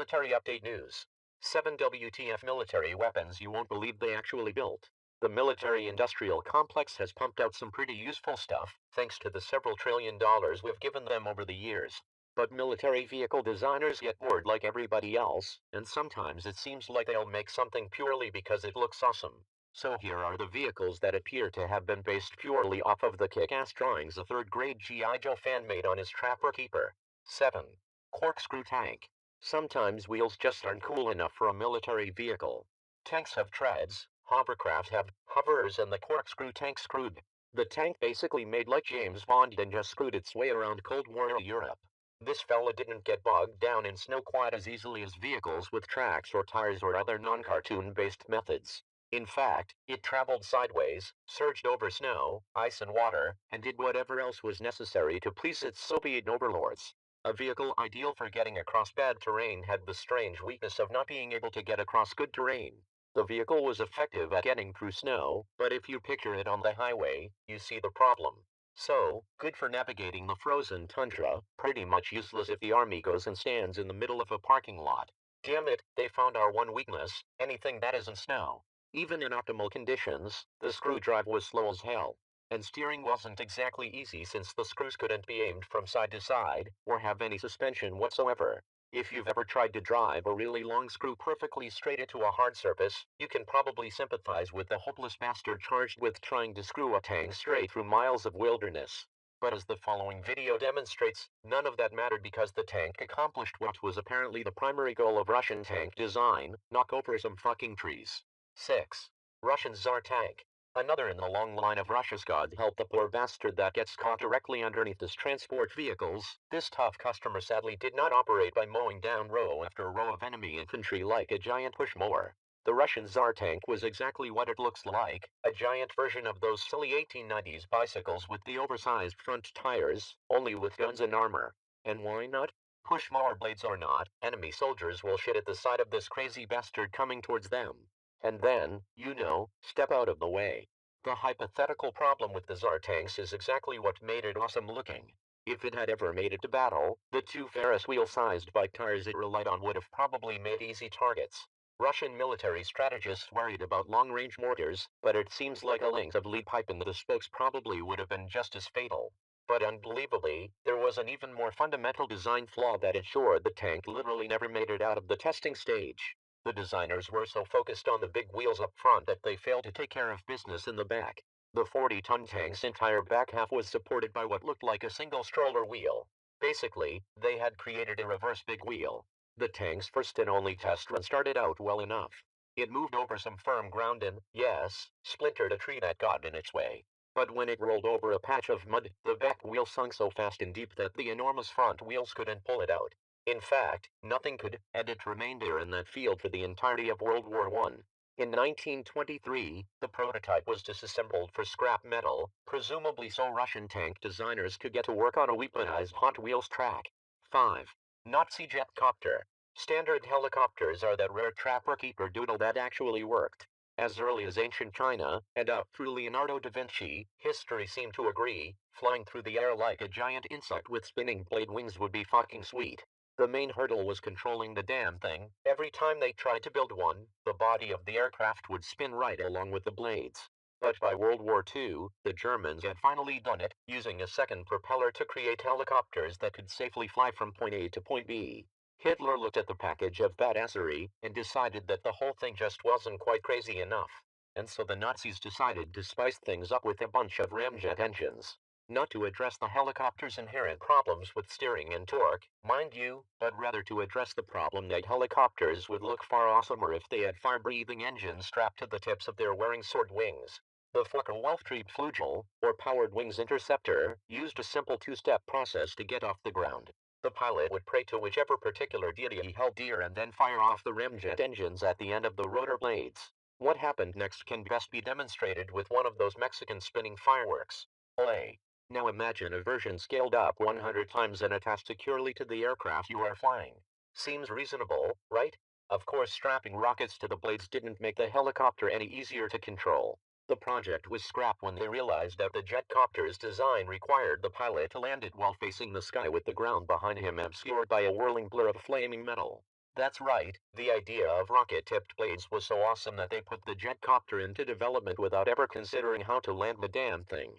Military Update News. 7 WTF military weapons you won't believe they actually built. The military-industrial complex has pumped out some pretty useful stuff, thanks to the several $trillion we've given them over the years. But military vehicle designers get bored like everybody else, and sometimes it seems like they'll make something purely because it looks awesome. So here are the vehicles that appear to have been based purely off of the kick-ass drawings a third-grade G.I. Joe fan made on his Trapper Keeper. 7. Corkscrew Tank. Sometimes wheels just aren't cool enough for a military vehicle. Tanks have treads, hovercraft have hovers, and the corkscrew tank screwed. The tank basically made like James Bond and just screwed its way around Cold War Europe. This fella didn't get bogged down in snow quite as easily as vehicles with tracks or tires or other non-cartoon based methods. In fact, it traveled sideways, surged over snow, ice and water, and did whatever else was necessary to please its Soviet overlords. A vehicle ideal for getting across bad terrain had the strange weakness of not being able to get across good terrain. The vehicle was effective at getting through snow, but if you picture it on the highway, you see the problem. So, good for navigating the frozen tundra, pretty much useless if the army goes and stands in the middle of a parking lot. Damn it, they found our one weakness, anything that isn't snow. Even in optimal conditions, the screw drive was slow as hell. And steering wasn't exactly easy since the screws couldn't be aimed from side to side, or have any suspension whatsoever. If you've ever tried to drive a really long screw perfectly straight into a hard surface, you can probably sympathize with the hopeless bastard charged with trying to screw a tank straight through miles of wilderness. But as the following video demonstrates, none of that mattered because the tank accomplished what was apparently the primary goal of Russian tank design: knock over some fucking trees. 6. Russian Tsar Tank. Another in the long line of Russia's God help the poor bastard that gets caught directly underneath his transport vehicles. This tough customer sadly did not operate by mowing down row after row of enemy infantry like a giant push mower. The Russian Tsar Tank was exactly what it looks like, a giant version of those silly 1890s bicycles with the oversized front tires, only with guns and armor. And why not? Push mower blades or not, enemy soldiers will shit at the sight of this crazy bastard coming towards them. And then, step out of the way. The hypothetical problem with the Tsar tanks is exactly what made it awesome looking. If it had ever made it to battle, the two Ferris wheel-sized bike tires it relied on would have probably made easy targets. Russian military strategists worried about long-range mortars, but it seems like a length of lead pipe in the spokes probably would have been just as fatal. But unbelievably, there was an even more fundamental design flaw that ensured the tank literally never made it out of the testing stage. The designers were so focused on the big wheels up front that they failed to take care of business in the back. The 40-ton tank's entire back half was supported by what looked like a single stroller wheel. Basically, they had created a reverse big wheel. The tank's first and only test run started out well enough. It moved over some firm ground and, yes, splintered a tree that got in its way. But when it rolled over a patch of mud, the back wheel sunk so fast and deep that the enormous front wheels couldn't pull it out. In fact, nothing could, and it remained there in that field for the entirety of World War I. In 1923, the prototype was disassembled for scrap metal, presumably so Russian tank designers could get to work on a weaponized Hot Wheels track. 5. Nazi Jetcopter. Standard helicopters are that rare Trapper Keeper doodle that actually worked. As early as ancient China, and up through Leonardo da Vinci, history seemed to agree, flying through the air like a giant insect with spinning blade wings would be fucking sweet. The main hurdle was controlling the damn thing. Every time they tried to build one, the body of the aircraft would spin right along with the blades. But by World War II, the Germans had finally done it, using a second propeller to create helicopters that could safely fly from point A to point B. Hitler looked at the package of badassery, and decided that the whole thing just wasn't quite crazy enough. And so the Nazis decided to spice things up with a bunch of ramjet engines. Not to address the helicopter's inherent problems with steering and torque, mind you, but rather to address the problem that helicopters would look far awesomer if they had fire-breathing engines strapped to the tips of their wearing sword wings. The Focke-Wulftrieb Flugel, or Powered Wings Interceptor, used a simple two-step process to get off the ground. The pilot would pray to whichever particular deity he held dear and then fire off the ramjet engines at the end of the rotor blades. What happened next can best be demonstrated with one of those Mexican spinning fireworks. Olay. Now imagine a version scaled up 100 times and attached securely to the aircraft you are flying. Seems reasonable, right? Of course, strapping rockets to the blades didn't make the helicopter any easier to control. The project was scrapped when they realized that the jetcopter's design required the pilot to land it while facing the sky with the ground behind him obscured by a whirling blur of flaming metal. That's right, the idea of rocket-tipped blades was so awesome that they put the jetcopter into development without ever considering how to land the damn thing.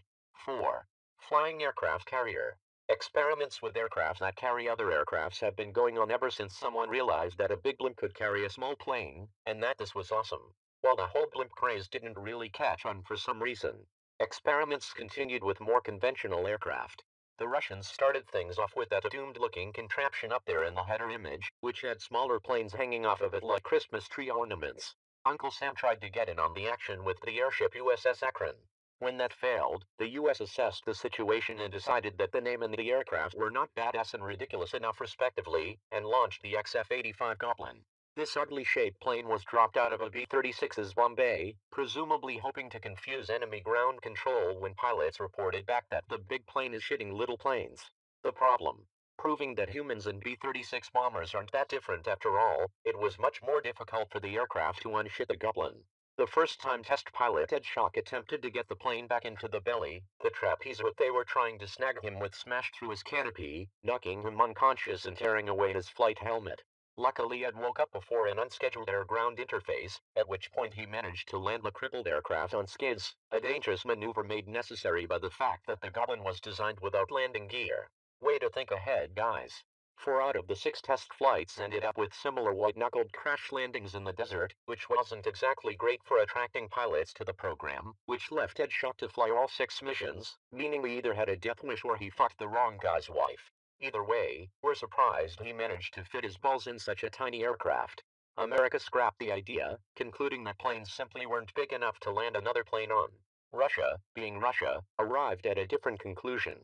4. Flying aircraft carrier. Experiments with aircraft that carry other aircrafts have been going on ever since someone realized that a big blimp could carry a small plane, and that this was awesome. While the whole blimp craze didn't really catch on for some reason, experiments continued with more conventional aircraft. The Russians started things off with that doomed-looking contraption up there in the header image, which had smaller planes hanging off of it like Christmas tree ornaments. Uncle Sam tried to get in on the action with the airship USS Akron. When that failed, the US assessed the situation and decided that the name and the aircraft were not badass and ridiculous enough respectively, and launched the XF-85 Goblin. This oddly shaped plane was dropped out of a B-36's Bombay, presumably hoping to confuse enemy ground control when pilots reported back that the big plane is shitting little planes. The problem? Proving that humans and B-36 bombers aren't that different after all, it was much more difficult for the aircraft to unshit the Goblin. The first time test pilot Ed Schock attempted to get the plane back into the belly, the trapeze what they were trying to snag him with smashed through his canopy, knocking him unconscious and tearing away his flight helmet. Luckily Ed woke up before an unscheduled air-ground interface, at which point he managed to land the crippled aircraft on skids, a dangerous maneuver made necessary by the fact that the Goblin was designed without landing gear. Way to think ahead, guys. 4 out of the 6 test flights ended up with similar white-knuckled crash landings in the desert, which wasn't exactly great for attracting pilots to the program, which left Ed Schock to fly all 6 missions, meaning we either had a death wish or he fucked the wrong guy's wife. Either way, we're surprised he managed to fit his balls in such a tiny aircraft. America scrapped the idea, concluding that planes simply weren't big enough to land another plane on. Russia, being Russia, arrived at a different conclusion.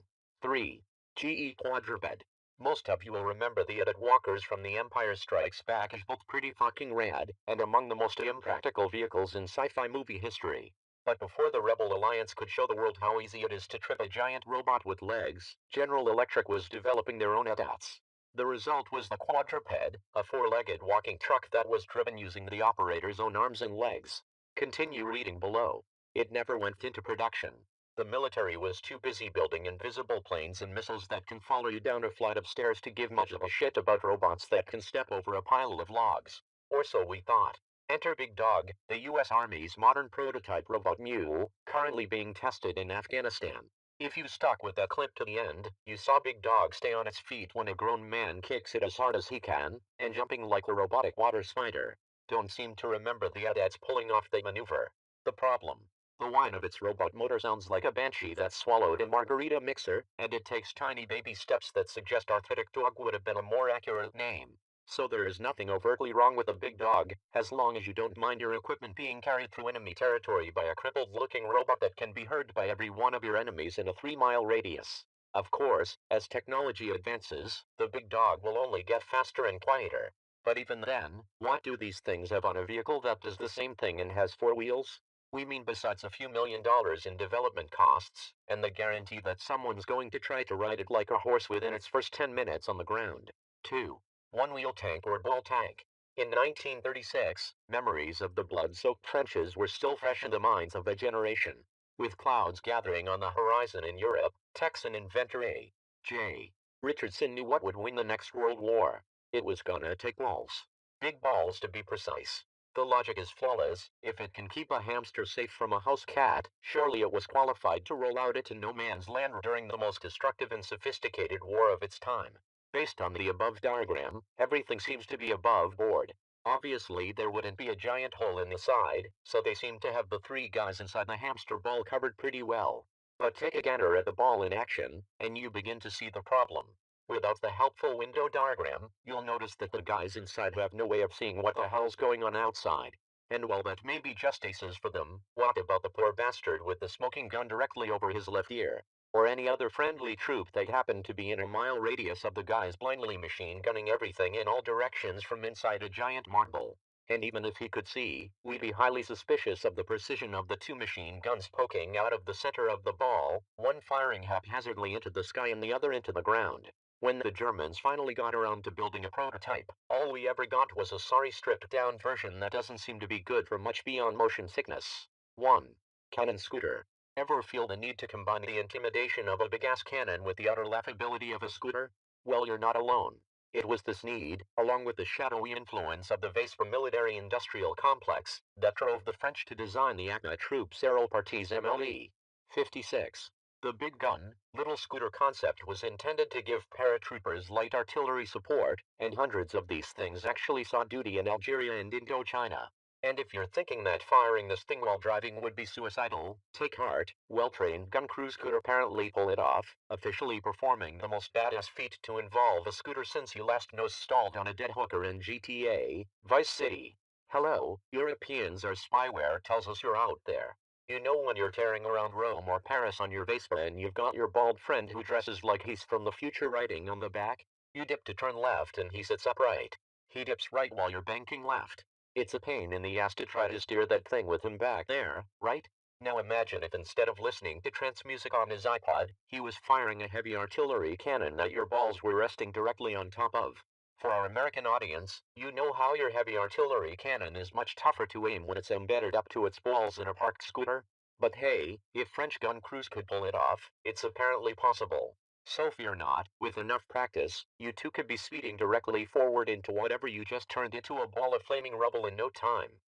3. GE Quadruped. Most of you will remember the Edit Walkers from The Empire Strikes Back as both pretty fucking rad, and among the most impractical vehicles in sci-fi movie history. But before the Rebel Alliance could show the world how easy it is to trip a giant robot with legs, General Electric was developing their own ADATs. The result was the Quadruped, a 4-legged walking truck that was driven using the operator's own arms and legs. Continue reading below. It never went into production. The military was too busy building invisible planes and missiles that can follow you down a flight of stairs to give much of a shit about robots that can step over a pile of logs. Or so we thought. Enter Big Dog, the US Army's modern prototype robot mule, currently being tested in Afghanistan. If you stuck with that clip to the end, you saw Big Dog stay on its feet when a grown man kicks it as hard as he can, and jumping like a robotic water spider. Don't seem to remember the ADATs pulling off the maneuver. The problem? The whine of its robot motor sounds like a banshee that swallowed a margarita mixer, and it takes tiny baby steps that suggest arthritic dog would have been a more accurate name. So there is nothing overtly wrong with a Big Dog, as long as you don't mind your equipment being carried through enemy territory by a crippled-looking robot that can be heard by every one of your enemies in a 3-mile radius. Of course, as technology advances, the Big Dog will only get faster and quieter. But even then, what do these things have on a vehicle that does the same thing and has 4 wheels? We mean besides a few $1,000,000 in development costs, and the guarantee that someone's going to try to ride it like a horse within its first 10 minutes on the ground. 2. One-wheel tank or bull tank. In 1936, memories of the blood-soaked trenches were still fresh in the minds of a generation. With clouds gathering on the horizon in Europe, Texan inventor A.J. Richardson knew what would win the next World War. It was gonna take balls. Big balls to be precise. The logic is flawless. If it can keep a hamster safe from a house cat, surely it was qualified to roll out into no man's land during the most destructive and sophisticated war of its time. Based on the above diagram, everything seems to be above board. Obviously there wouldn't be a giant hole in the side, so they seem to have the 3 guys inside the hamster ball covered pretty well. But take a gander at the ball in action, and you begin to see the problem. Without the helpful window diagram, you'll notice that the guys inside have no way of seeing what the hell's going on outside. And while that may be just aces for them, what about the poor bastard with the smoking gun directly over his left ear? Or any other friendly troop that happened to be in a mile radius of the guys blindly machine gunning everything in all directions from inside a giant marble? And even if he could see, we'd be highly suspicious of the precision of the 2 machine guns poking out of the center of the ball, one firing haphazardly into the sky and the other into the ground. When the Germans finally got around to building a prototype, all we ever got was a sorry stripped-down version that doesn't seem to be good for much beyond motion sickness. 1. Cannon scooter. Ever feel the need to combine the intimidation of a big-ass cannon with the utter laughability of a scooter? Well, you're not alone. It was this need, along with the shadowy influence of the Vespa military-industrial complex, that drove the French to design the Agna Troops Aero Parties MLE 56. The big gun, little scooter concept was intended to give paratroopers light artillery support, and hundreds of these things actually saw duty in Algeria and Indochina. And if you're thinking that firing this thing while driving would be suicidal, take heart, well-trained gun crews could apparently pull it off, officially performing the most badass feat to involve a scooter since you last nose-stalled on a dead hooker in GTA, Vice City. Hello, Europeans, our spyware tells us you're out there. You know when you're tearing around Rome or Paris on your Vespa and you've got your bald friend who dresses like he's from the future riding on the back? You dip to turn left and he sits upright. He dips right while you're banking left. It's a pain in the ass to try to steer that thing with him back there, right? Now imagine if instead of listening to trance music on his iPod, he was firing a heavy artillery cannon that your balls were resting directly on top of. For our American audience, you know how your heavy artillery cannon is much tougher to aim when it's embedded up to its balls in a parked scooter? But hey, if French gun crews could pull it off, it's apparently possible. So fear not, with enough practice, you too could be speeding directly forward into whatever you just turned into a ball of flaming rubble in no time.